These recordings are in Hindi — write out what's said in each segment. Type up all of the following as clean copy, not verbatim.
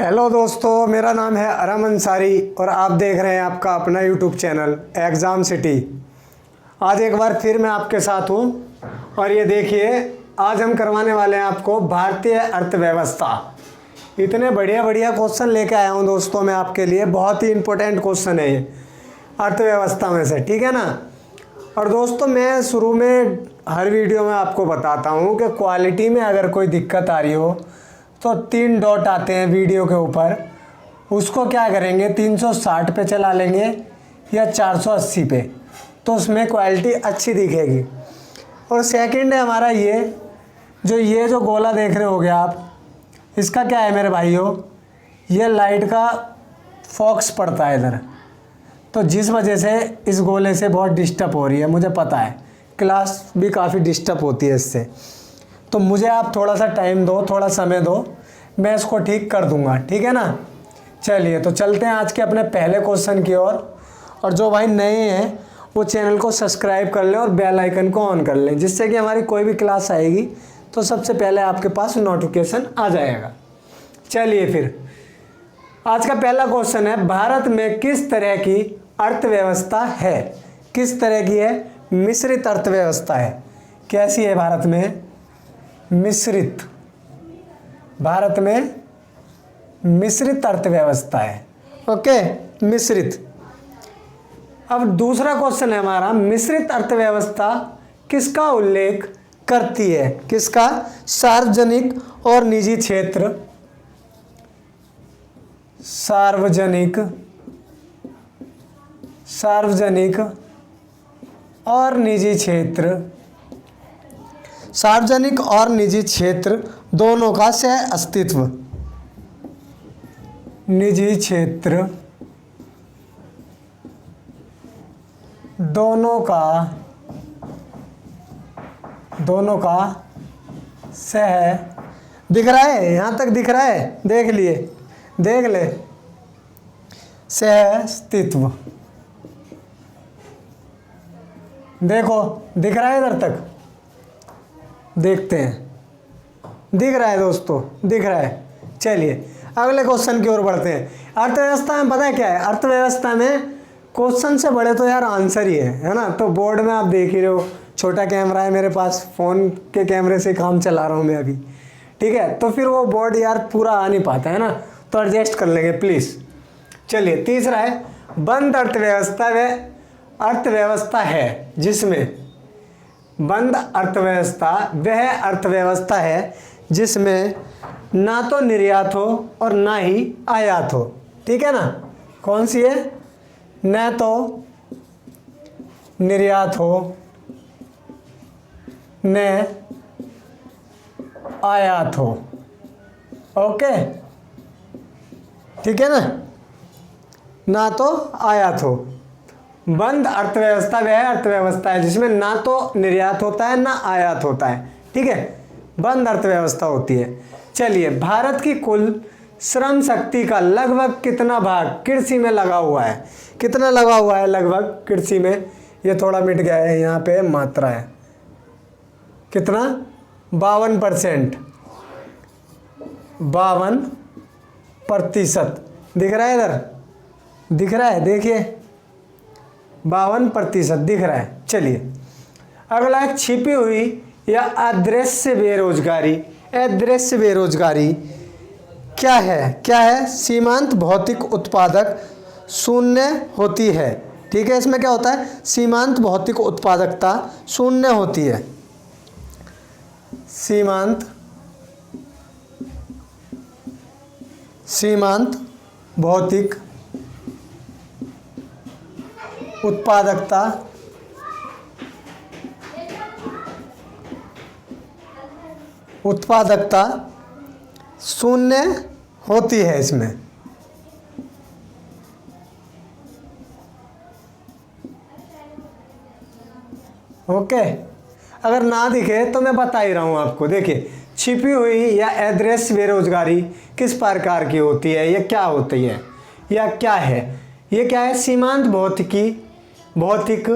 हेलो दोस्तों, मेरा नाम है अरम अंसारी और आप देख रहे हैं आपका अपना यूट्यूब चैनल एग्ज़ाम सिटी। आज एक बार फिर मैं आपके साथ हूँ और ये देखिए, आज हम करवाने वाले हैं आपको भारतीय अर्थव्यवस्था। इतने बढ़िया बढ़िया क्वेश्चन लेके आया हूँ दोस्तों मैं आपके लिए। बहुत ही इम्पोर्टेंट क्वेश्चन है ये अर्थव्यवस्था में से, ठीक है ना। और दोस्तों मैं शुरू में हर वीडियो में आपको बताता हूँ कि क्वालिटी में अगर कोई दिक्कत आ रही हो तो 3 डॉट आते हैं वीडियो के ऊपर, उसको क्या करेंगे 360 पे चला लेंगे या 480 पे, तो उसमें क्वालिटी अच्छी दिखेगी। और सेकंड है हमारा ये जो गोला देख रहे होगे आप, इसका क्या है मेरे भाइयों, ये लाइट का फोकस पड़ता है इधर, तो जिस वजह से इस गोले से बहुत डिस्टर्ब हो रही है, मुझे पता है क्लास भी काफ़ी डिस्टर्ब होती है इससे। तो मुझे आप थोड़ा सा टाइम दो, थोड़ा समय दो, मैं इसको ठीक कर दूंगा, ठीक है ना। चलिए तो चलते हैं आज के अपने पहले क्वेश्चन की ओर। और जो भाई नए हैं वो चैनल को सब्सक्राइब कर लें और बेल आइकन को ऑन कर लें, जिससे कि हमारी कोई भी क्लास आएगी तो सबसे पहले आपके पास नोटिफिकेशन आ जाएगा। चलिए फिर आज का पहला क्वेश्चन है, भारत में किस तरह की अर्थव्यवस्था है? किस तरह की है? मिश्रित अर्थव्यवस्था है। कैसी है भारत में? मिश्रित। भारत में मिश्रित अर्थव्यवस्था है। ओके, मिश्रित। अब दूसरा क्वेश्चन है हमारा, मिश्रित अर्थव्यवस्था किसका उल्लेख करती है? किसका? सार्वजनिक और निजी क्षेत्र। सार्वजनिक और निजी क्षेत्र। सार्वजनिक और निजी क्षेत्र दोनों का सह अस्तित्व। निजी क्षेत्र दोनों का सह, दिख रहा है? यहाँ तक दिख रहा है? देख ले, सह अस्तित्व। देखो दिख रहा है इधर तक? देखते हैं, दिख रहा है दोस्तों? दिख रहा है। चलिए अगले क्वेश्चन की ओर बढ़ते हैं। अर्थव्यवस्था में पता है क्या है? अर्थव्यवस्था में क्वेश्चन से बड़े तो यार आंसर ही है ना। तो बोर्ड में आप देख ही रहे हो, छोटा कैमरा है मेरे पास, फ़ोन के कैमरे से काम चला रहा हूँ मैं अभी, ठीक है। तो फिर वो बोर्ड यार पूरा आ नहीं पाता है ना, तो एडजस्ट कर लेंगे प्लीज़। चलिए तीसरा है, बंद अर्थव्यवस्था वह अर्थव्यवस्था है जिसमें, बंद अर्थव्यवस्था वह अर्थव्यवस्था है जिसमें ना तो निर्यात हो और ना ही आयात हो, ठीक है ना। कौन सी है? न तो निर्यात हो न आयात हो। ओके, ठीक है ना, ना तो आयात हो। बंद अर्थव्यवस्था वह अर्थव्यवस्था है जिसमें ना तो निर्यात होता है ना आयात होता है, ठीक है, बंद अर्थव्यवस्था होती है। चलिए, भारत की कुल श्रम शक्ति का लगभग कितना भाग कृषि में लगा हुआ है? कितना लगा हुआ है लगभग कृषि में? ये थोड़ा मिट गया है, यहाँ पे मात्रा है, कितना? 52%। 52%। दिख रहा है इधर? दिख रहा है? देखिए 52% दिख रहा है। चलिए अगला है, छिपी हुई या अदृश्य बेरोजगारी। अदृश्य बेरोजगारी क्या है? क्या है? सीमांत भौतिक उत्पादक शून्य होती है, ठीक है। इसमें क्या होता है? सीमांत भौतिक उत्पादकता शून्य होती है। सीमांत भौतिक उत्पादकता शून्य होती है इसमें। ओके, अगर ना दिखे तो मैं बता ही रहा हूँ आपको। देखिए, छिपी हुई या अदृश्य बेरोजगारी किस प्रकार की होती है? ये क्या होती है या क्या है? ये क्या है? सीमांत भौतिक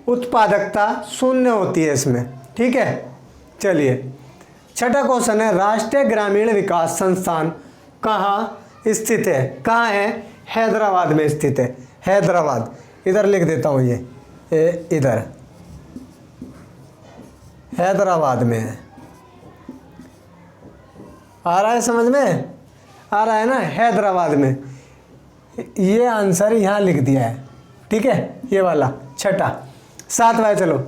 उत्पादकता शून्य होती है इसमें, ठीक है। चलिए छठा क्वेश्चन है, राष्ट्रीय ग्रामीण विकास संस्थान कहाँ स्थित है। कहाँ है? हैदराबाद में स्थित है। हैदराबाद, इधर लिख देता हूँ ये इधर हैदराबाद में है। आ रहा है समझ में? आ रहा है ना? हैदराबाद में। ये आंसर यहाँ लिख दिया है, ठीक है, ये वाला छठा। सातवां चलो,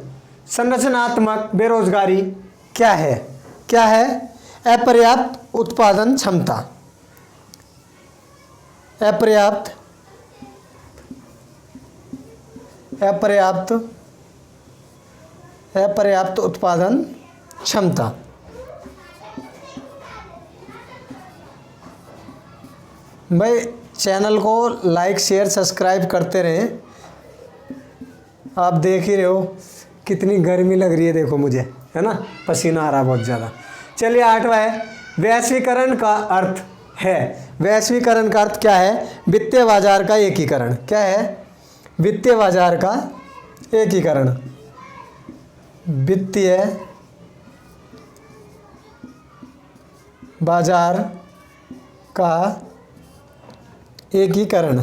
संरचनात्मक बेरोजगारी क्या है? क्या है? अपर्याप्त उत्पादन क्षमता। अपर्याप्त उत्पादन क्षमता। भाई चैनल को लाइक शेयर सब्सक्राइब करते रहें। आप देख ही रहे हो कितनी गर्मी लग रही है, देखो मुझे, है ना, पसीना आ रहा बहुत ज़्यादा। चलिए आठवां है, वैश्वीकरण का अर्थ है। वैश्वीकरण का अर्थ क्या है? वित्तीय बाजार का एकीकरण। क्या है? वित्तीय बाजार का एकीकरण। वित्तीय बाजार का एकीकरण,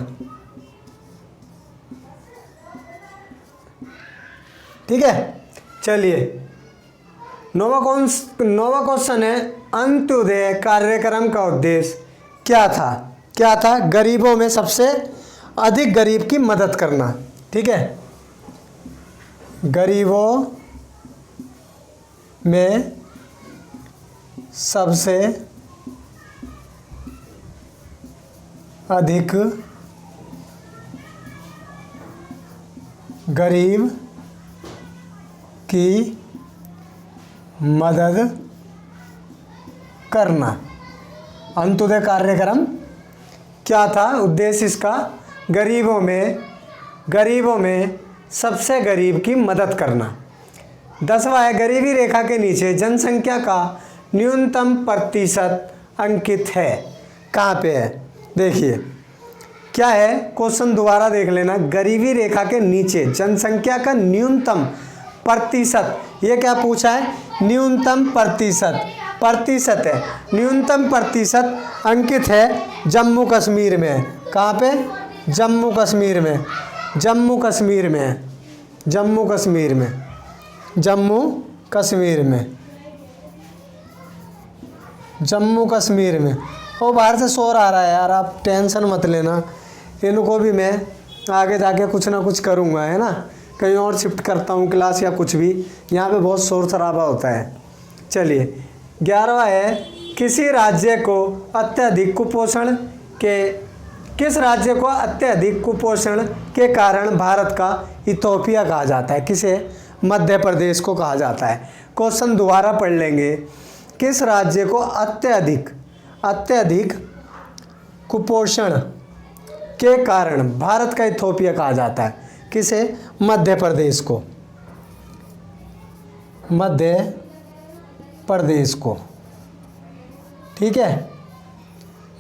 ठीक है। चलिए नौवां क्वेश्चन है, अंत्योदय कार्यक्रम का उद्देश्य क्या था? क्या था? गरीबों में सबसे अधिक गरीब की मदद करना, ठीक है। गरीबों में सबसे अधिक गरीब की मदद करना। अंत्योदय कार्यक्रम क्या था? उद्देश्य इसका गरीबों में सबसे गरीब की मदद करना। 10वां है, गरीबी रेखा के नीचे जनसंख्या का न्यूनतम प्रतिशत अंकित है। कहाँ पे है? देखिए क्या है, क्वेश्चन दोबारा देख लेना। गरीबी रेखा के नीचे जनसंख्या का न्यूनतम प्रतिशत, ये क्या पूछा है? न्यूनतम प्रतिशत है। न्यूनतम प्रतिशत अंकित है जम्मू कश्मीर में। कहाँ पे? जम्मू कश्मीर में। जम्मू कश्मीर में। ओ बाहर से शोर आ रहा है यार, आप टेंशन मत लेना, इनको भी मैं आगे जाके कुछ ना कुछ करूँगा, है ना, कहीं और शिफ्ट करता हूँ क्लास या कुछ भी, यहाँ पे बहुत शोर शराबा होता है। चलिए 11वां है, किस राज्य को अत्यधिक कुपोषण के कारण भारत का इथोपिया कहा जाता है? किसे? मध्य प्रदेश को कहा जाता है। क्वेश्चन दोबारा पढ़ लेंगे, किस राज्य को अत्यधिक कुपोषण के कारण भारत का इथोपिया कहा जाता है? किसे? मध्य प्रदेश को। ठीक है,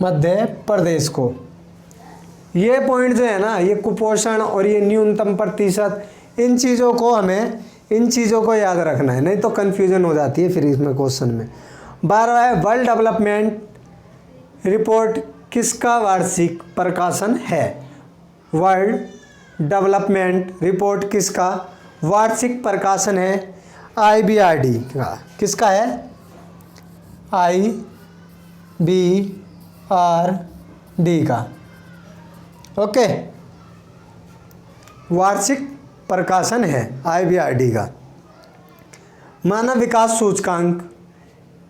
मध्य प्रदेश को। ये पॉइंट जो है ना, ये कुपोषण और ये न्यूनतम प्रतिशत, इन चीज़ों को याद रखना है, नहीं तो कंफ्यूजन हो जाती है फिर इसमें क्वेश्चन में। 12वां है, वर्ल्ड डेवलपमेंट रिपोर्ट किसका वार्षिक प्रकाशन है? वर्ल्ड डेवलपमेंट रिपोर्ट किसका वार्षिक प्रकाशन है? IBRD का। किसका है? IBRD का। ओके, वार्षिक प्रकाशन है IBRD का। मानव विकास सूचकांक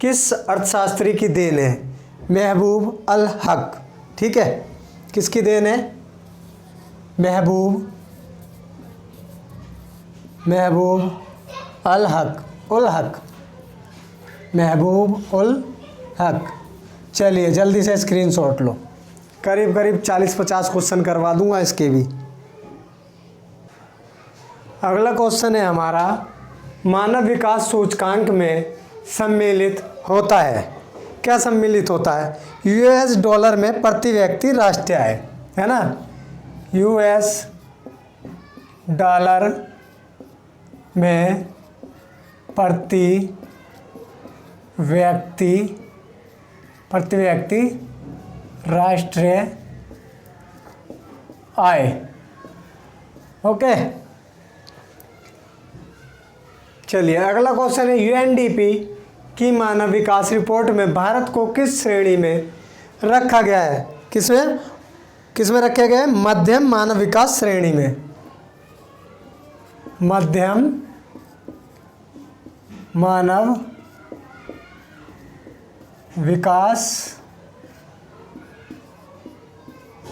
किस अर्थशास्त्री की देन है? महबूब अल हक। ठीक है, किसकी देन है? महबूब अल हक। महबूब उल हक। चलिए जल्दी से स्क्रीनशॉट लो, करीब 40-50 क्वेश्चन करवा दूंगा इसके भी। अगला क्वेश्चन है हमारा, मानव विकास सूचकांक में सम्मिलित होता है, क्या सम्मिलित होता है? $, में प्रति व्यक्ति राष्ट्रीय आय, है ना, $, में प्रति व्यक्ति राष्ट्रीय आय। ओके, चलिए अगला क्वेश्चन है, यूएनडीपी की मानव विकास रिपोर्ट में भारत को किस श्रेणी में रखा गया है? किसमें रखा गया है? मध्यम मानव विकास श्रेणी में। मध्यम मानव विकास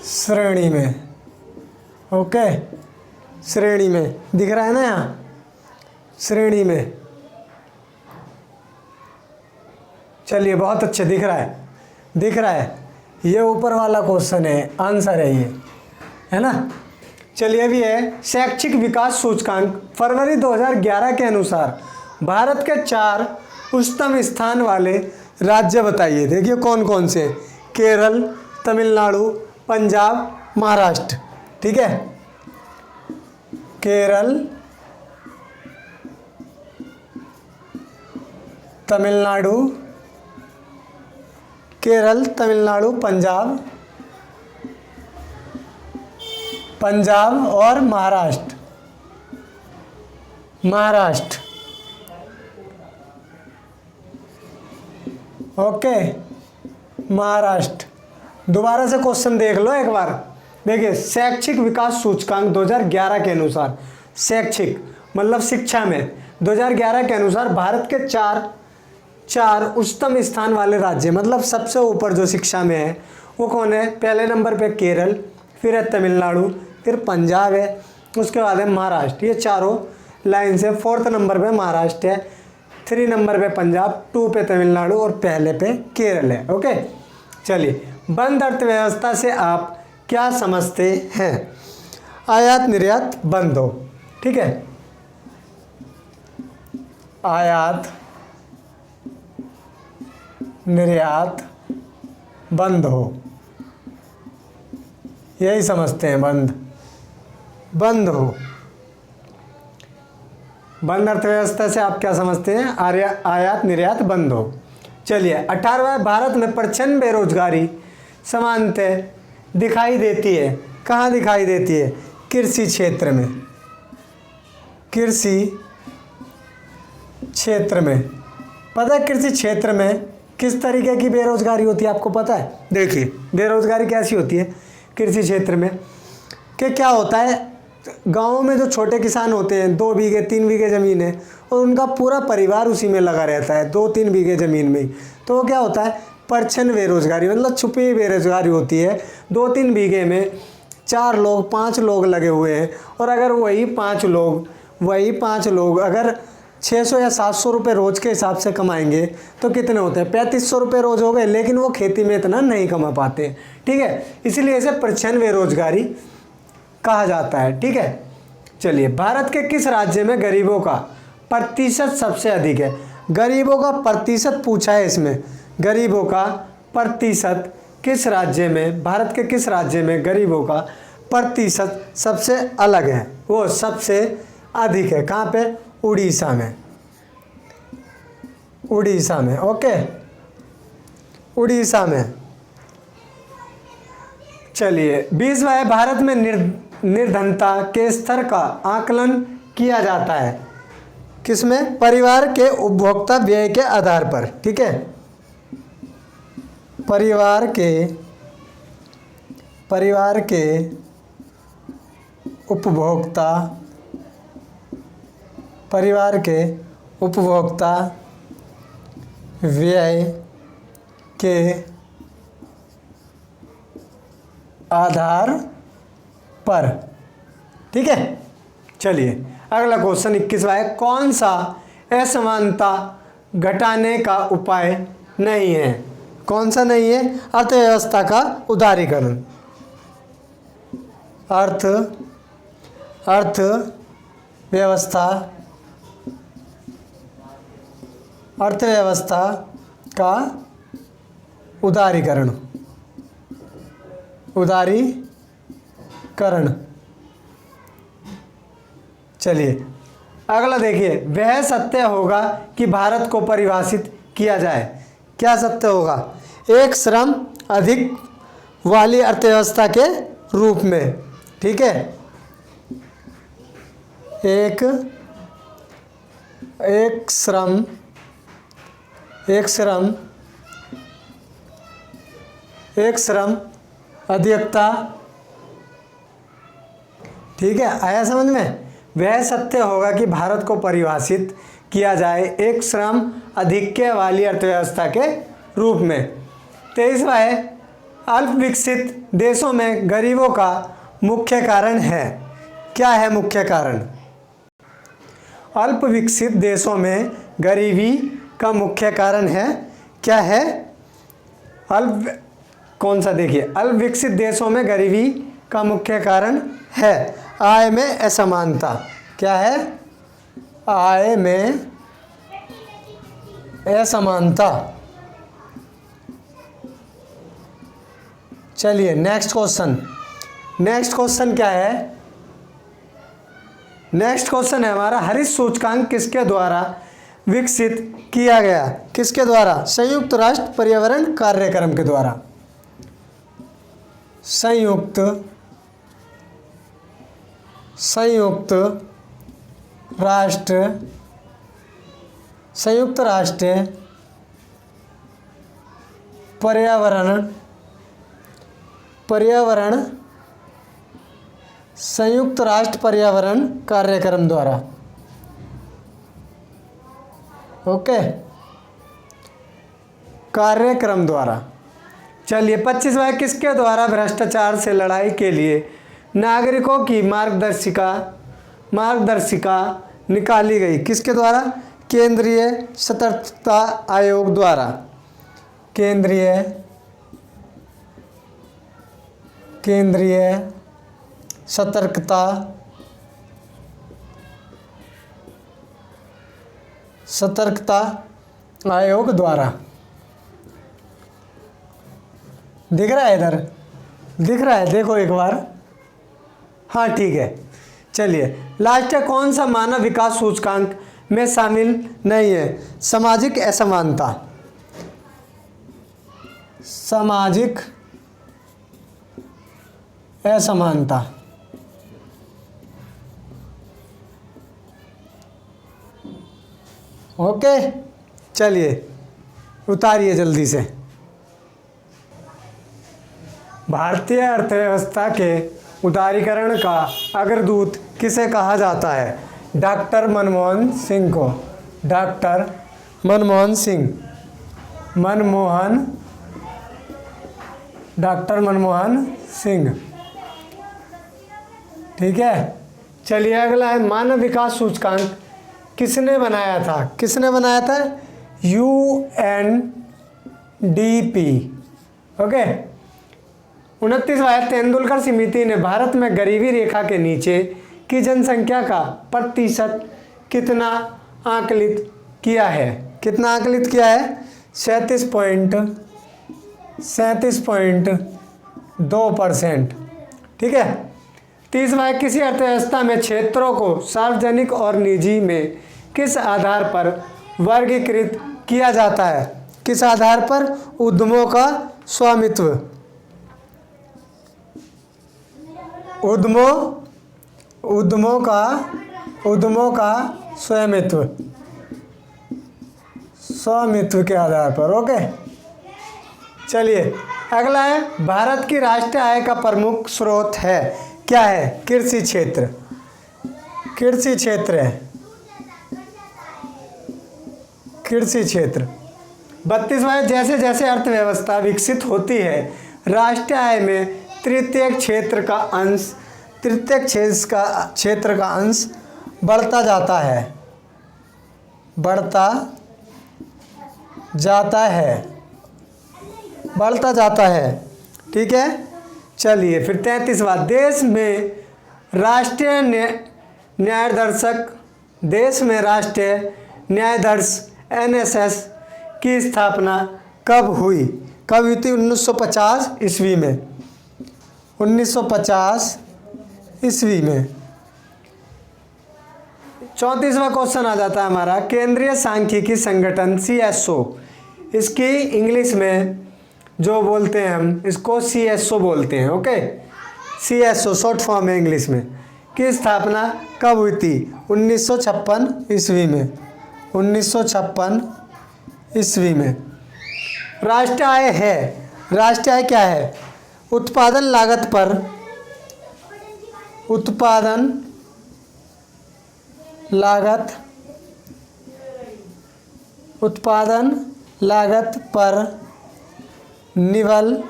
श्रेणी में। ओके, श्रेणी में दिख रहा है ना यहाँ, श्रेणी में। चलिए बहुत अच्छे दिख रहा है। ये ऊपर वाला क्वेश्चन है, आंसर है ये, है ना। चलिए अभी है शैक्षिक विकास सूचकांक फरवरी 2011 के अनुसार भारत के 4 उच्चतम स्थान वाले राज्य बताइए। देखिए कौन कौन से? केरल, तमिलनाडु, पंजाब, महाराष्ट्र। ठीक है, केरल, तमिलनाडु, पंजाब और महाराष्ट्र। ओके, महाराष्ट्र। दोबारा से क्वेश्चन देख लो एक बार। देखिए शैक्षिक विकास सूचकांक 2011 के अनुसार, शैक्षिक मतलब शिक्षा में 2011 के अनुसार भारत के 4 उच्चतम स्थान वाले राज्य, मतलब सबसे ऊपर जो शिक्षा में है वो कौन है? पहले नंबर पे केरल, फिर है तमिलनाडु, फिर पंजाब है, उसके बाद है महाराष्ट्र। ये चारों लाइन से 4th नंबर पे महाराष्ट्र है, 3 नंबर पे पंजाब, 2 पे तमिलनाडु और पहले पे केरल है। ओके, चलिए बंद अर्थव्यवस्था से आप क्या समझते हैं? आयात निर्यात बंद हो। ठीक है, आयात निर्यात बंद हो, यही समझते हैं, बंद हो। बंद अर्थव्यवस्था से आप क्या समझते हैं? आयात निर्यात बंद हो। चलिए 18वां, भारत में प्रचंड बेरोजगारी सामान्यतः दिखाई देती है। कहाँ दिखाई देती है? कृषि क्षेत्र में। पता है कृषि क्षेत्र में किस तरीके की बेरोजगारी होती है? आपको पता है? देखिए बेरोजगारी कैसी होती है कृषि क्षेत्र में, कि क्या होता है, गाँव में जो छोटे किसान होते हैं, 2 बीघे 3 बीघे ज़मीन है और उनका पूरा परिवार उसी में लगा रहता है, 2-3 बीघे ज़मीन में ही। तो वो क्या होता है? परछन बेरोजगारी, मतलब छुपी बेरोजगारी होती है। 2-3 बीघे में 4 लोग 5 लोग लगे हुए हैं, और अगर वही 5 लोग अगर 600 या 700 रुपये रोज़ के हिसाब से कमाएंगे तो कितने होते हैं? 3500 रुपये रोज़ हो गए, लेकिन वो खेती में इतना नहीं कमा पाते। ठीक है, इसलिए इसे परछन बेरोजगारी कहा जाता है। ठीक है, चलिए भारत के किस राज्य में गरीबों का प्रतिशत सबसे अधिक है? गरीबों का प्रतिशत पूछा है इसमें। गरीबों का प्रतिशत किस राज्य में, भारत के किस राज्य में गरीबों का प्रतिशत सबसे अलग है, वो सबसे अधिक है? कहाँ पे? उड़ीसा में। ओके, उड़ीसा में। चलिए 20वां है, भारत में निर्धनता के स्तर का आकलन किया जाता है किसमें? परिवार के उपभोक्ता व्यय के आधार पर। ठीक है, परिवार के उपभोक्ता व्यय के आधार पर। ठीक है, चलिए अगला क्वेश्चन 21वां है, कौन सा असमानता घटाने का उपाय नहीं है? कौन सा नहीं है? अर्थव्यवस्था का उदारीकरण। अर्थव्यवस्था का उदारीकरण। चलिए अगला देखिए, वह सत्य होगा कि भारत को परिभाषित किया जाए। क्या सत्य होगा? एक श्रम अधिक वाली अर्थव्यवस्था के रूप में। ठीक है, एक श्रम अधिकता। ठीक है, आया समझ में। वह सत्य होगा कि भारत को परिभाषित किया जाए एक श्रम अधिक्य वाली अर्थव्यवस्था के रूप में। 23वां है, अल्प विकसित देशों में गरीबों का मुख्य कारण है। क्या है मुख्य कारण? अल्प विकसित देशों में गरीबी का मुख्य कारण है। क्या है? कौन सा? देखिए, अल्प विकसित देशों में गरीबी का मुख्य कारण है आय में असमानता। क्या है? आय में असमानता। चलिए नेक्स्ट क्वेश्चन क्या है? नेक्स्ट क्वेश्चन है हमारा, हरित सूचकांक किसके द्वारा विकसित किया गया? किसके द्वारा? संयुक्त राष्ट्र पर्यावरण कार्यक्रम के द्वारा। संयुक्त राष्ट्र पर्यावरण संयुक्त राष्ट्र पर्यावरण कार्यक्रम द्वारा। ओके, कार्यक्रम द्वारा। चलिए 25वां, किसके द्वारा भ्रष्टाचार से लड़ाई के लिए नागरिकों की मार्गदर्शिका निकाली गई? किसके द्वारा? केंद्रीय सतर्कता आयोग द्वारा। केंद्रीय सतर्कता आयोग द्वारा। दिख रहा है? इधर दिख रहा है, देखो एक बार। हाँ ठीक है। चलिए लास्ट है, कौन सा मानव विकास सूचकांक में शामिल नहीं है? सामाजिक असमानता। सामाजिक असमानता। ओके, चलिए उतारिए जल्दी से। भारतीय अर्थव्यवस्था के उदारीकरण का अग्रदूत किसे कहा जाता है? डॉक्टर मनमोहन सिंह को। डॉक्टर मनमोहन सिंह। ठीक है, चलिए अगला है, मानव विकास सूचकांक किसने बनाया था? किसने बनाया था? UNDP। ओके। 29वां है, तेंदुलकर समिति ने भारत में गरीबी रेखा के नीचे की जनसंख्या का प्रतिशत कितना आकलित किया है? कितना आकलित किया है? 37.2%। ठीक है। 30वां है, किसी अर्थव्यवस्था में क्षेत्रों को सार्वजनिक और निजी में किस आधार पर वर्गीकृत किया जाता है? किस आधार पर? उद्यमों का स्वामित्व। उद्यमों का स्वामित्व के आधार पर। ओके। चलिए अगला है, भारत की राष्ट्रीय आय का प्रमुख स्रोत है। क्या है? कृषि क्षेत्र। कृषि क्षेत्र। 32वां है, जैसे जैसे अर्थव्यवस्था विकसित होती है राष्ट्रीय आय में तृतीय क्षेत्र का अंश बढ़ता जाता है। ठीक है। चलिए फिर 33वां, देश में राष्ट्रीय न्यायाधीश NSS की स्थापना कब हुई? कब हुई थी? 1950 ईस्वी में। 1950 ईस्वी में। 34वां क्वेश्चन आ जाता है हमारा, केंद्रीय सांख्यिकी संगठन CSO, इसकी इंग्लिश में जो बोलते हैं हम इसको CSO बोलते हैं। ओके, CSO शॉर्ट फॉर्म है इंग्लिश में। की स्थापना कब हुई थी? 1956 ईस्वी में। 1956 ईस्वी में। राष्ट्रीय आय है, राष्ट्रीय आय क्या है? उत्पादन लागत पर, उत्पादन लागत, उत्पादन लागत पर निवल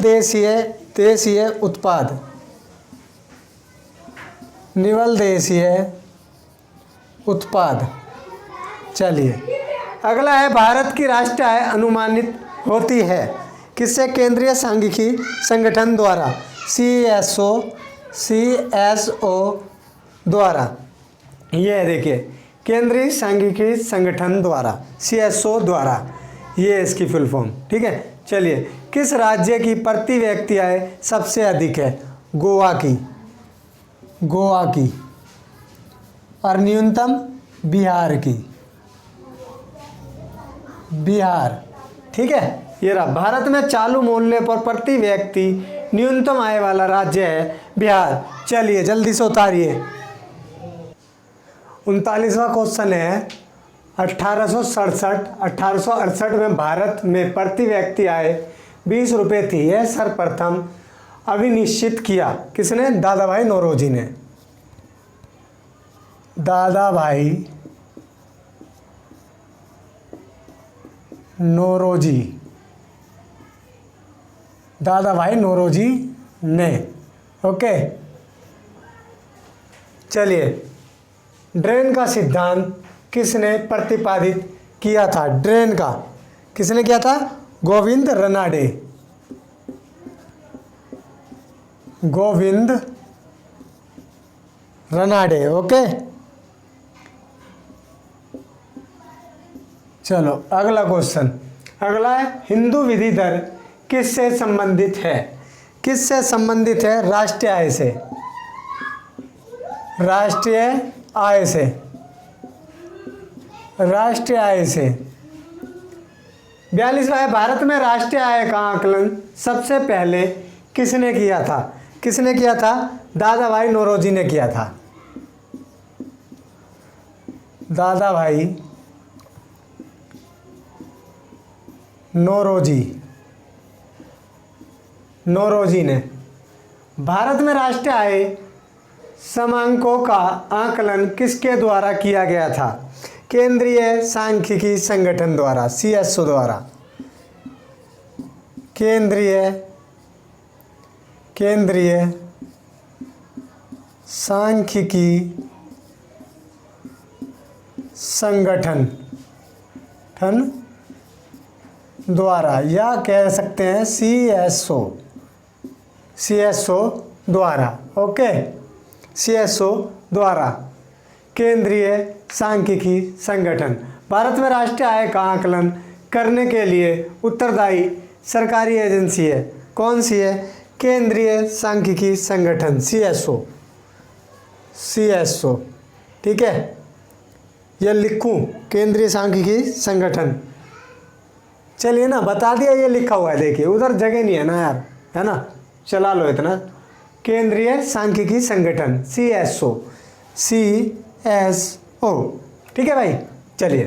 देशीय उत्पाद, निवल देशीय उत्पाद। चलिए अगला है, भारत की राष्ट्रीय आय अनुमानित होती है किससे? केंद्रीय सांख्यिकी संगठन द्वारा, CSO द्वारा। ये देखिए, केंद्रीय सांख्यिकी संगठन द्वारा, CSO द्वारा, ये इसकी फुल फॉर्म। ठीक है, चलिए किस राज्य की प्रति व्यक्ति आय सबसे अधिक है? गोवा की, गोवा की। और न्यूनतम बिहार की, बिहार। ठीक है, ये रहा। भारत में चालू मूल्य पर प्रति व्यक्ति न्यूनतम आय वाला राज्य है बिहार। चलिए जल्दी से उतारिए। 39वां क्वेश्चन है, 1868 में भारत में प्रति व्यक्ति आय 20 रुपये थी। यह सर्वप्रथम अभिनिश्चित किया किसने? दादा भाई नौरोजी ने। दादा भाई नौरोजी, दादा भाई नौरोजी ने। ओके, चलिए ड्रेन का सिद्धांत किसने प्रतिपादित किया था? ड्रेन का किसने किया था? गोविंद रनाडे, गोविंद रनाडे। ओके, चलो अगला क्वेश्चन। अगला है, हिंदू विधि दर किससे संबंधित है? किससे संबंधित है? राष्ट्रीय आय से, राष्ट्रीय आय से, राष्ट्रीय आय से। 42वां है, भारत में राष्ट्रीय आय का आकलन सबसे पहले किसने किया था? किसने किया था? दादा भाई नौरोजी ने किया था। दादा भाई नौरोजी, नौरोजी ने। भारत में राष्ट्रीय आय समांकों का आकलन किसके द्वारा किया गया था? केंद्रीय सांख्यिकी संगठन द्वारा, CSO द्वारा। केंद्रीय सांख्यिकी संगठन द्वारा, या कह सकते हैं CSO द्वारा। ओके, CSO द्वारा, केंद्रीय सांख्यिकी संगठन। भारत में राष्ट्रीय आय का आकलन करने के लिए उत्तरदायी सरकारी एजेंसी है, कौन सी है? केंद्रीय सांख्यिकी संगठन, CSO। ठीक है, ये लिखूं, केंद्रीय सांख्यिकी संगठन। चलिए ना, बता दिया, ये लिखा हुआ है, देखिए उधर जगह नहीं है ना यार, है ना, चला लो इतना। केंद्रीय सांख्यिकी संगठन, CSO। ठीक है भाई, चलिए।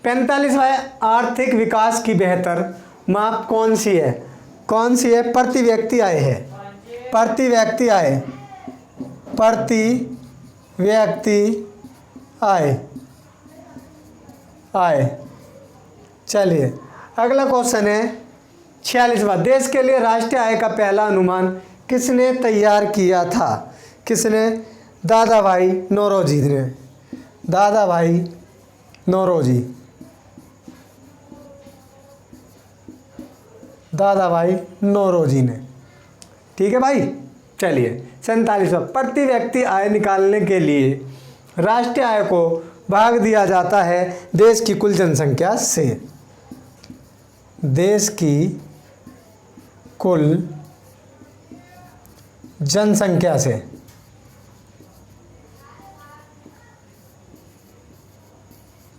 45वां है, आर्थिक विकास की बेहतर माप कौन सी है? कौन सी है? प्रति व्यक्ति आय है, प्रति व्यक्ति आय, प्रति व्यक्ति आय, आय। चलिए अगला क्वेश्चन है 46वां, देश के लिए राष्ट्रीय आय का पहला अनुमान किसने तैयार किया था? किसने? दादा भाई नौरोजी ने, दादा भाई नौरोजी, दादा भाई नौरोजी ने। ठीक है भाई, चलिए 47वां, प्रति व्यक्ति आय निकालने के लिए राष्ट्रीय आय को भाग दिया जाता है देश की कुल जनसंख्या से, देश की कुल जनसंख्या से।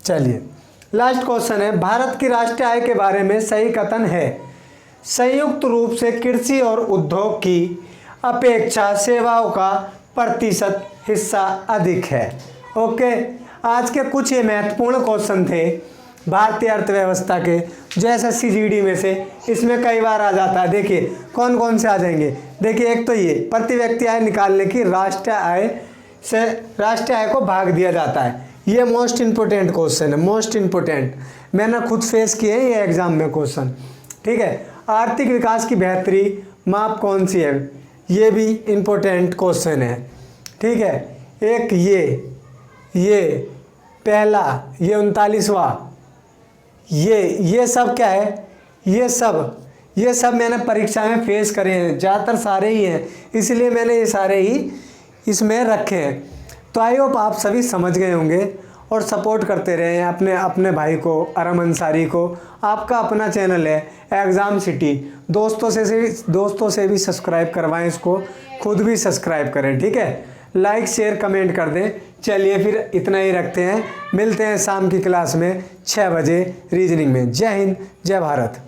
चलिए लास्ट क्वेश्चन है, भारत की राष्ट्रीय आय के बारे में सही कथन है। संयुक्त रूप से कृषि और उद्योग की अपेक्षा सेवाओं का प्रतिशत हिस्सा अधिक है। ओके, आज के कुछ ये महत्वपूर्ण क्वेश्चन थे भारतीय अर्थव्यवस्था के, जो एसएससी जीडी में से इसमें कई बार आ जाता है। देखिए कौन कौन से आ जाएंगे। देखिए एक तो ये प्रति व्यक्ति आय निकालने की राष्ट्रीय आय से राष्ट्रीय आय को भाग दिया जाता है। ये मोस्ट इम्पोर्टेंट क्वेश्चन है, मोस्ट इम्पोर्टेंट, मैंने खुद फेस किए हैं ये एग्जाम में क्वेश्चन। ठीक है, आर्थिक विकास की बेहतरी माप कौन सी है, ये भी इम्पोर्टेंट क्वेश्चन है। ठीक है, एक ये पहला, ये 39वां, ये सब क्या है, ये सब मैंने परीक्षा में फेस करे हैं, ज़्यादातर सारे ही हैं, इसलिए मैंने ये सारे ही इसमें रखे हैं। तो आई होप आप सभी समझ गए होंगे और सपोर्ट करते रहे अपने भाई को, अरम अंसारी को। आपका अपना चैनल है एग्ज़ाम सिटी, दोस्तों से भी सब्सक्राइब करवाएं इसको, खुद भी सब्सक्राइब करें। ठीक है, लाइक शेयर कमेंट कर दें। चलिए फिर इतना ही रखते हैं, मिलते हैं शाम की क्लास में 6 बजे रीजनिंग में। जय हिंद, जय भारत।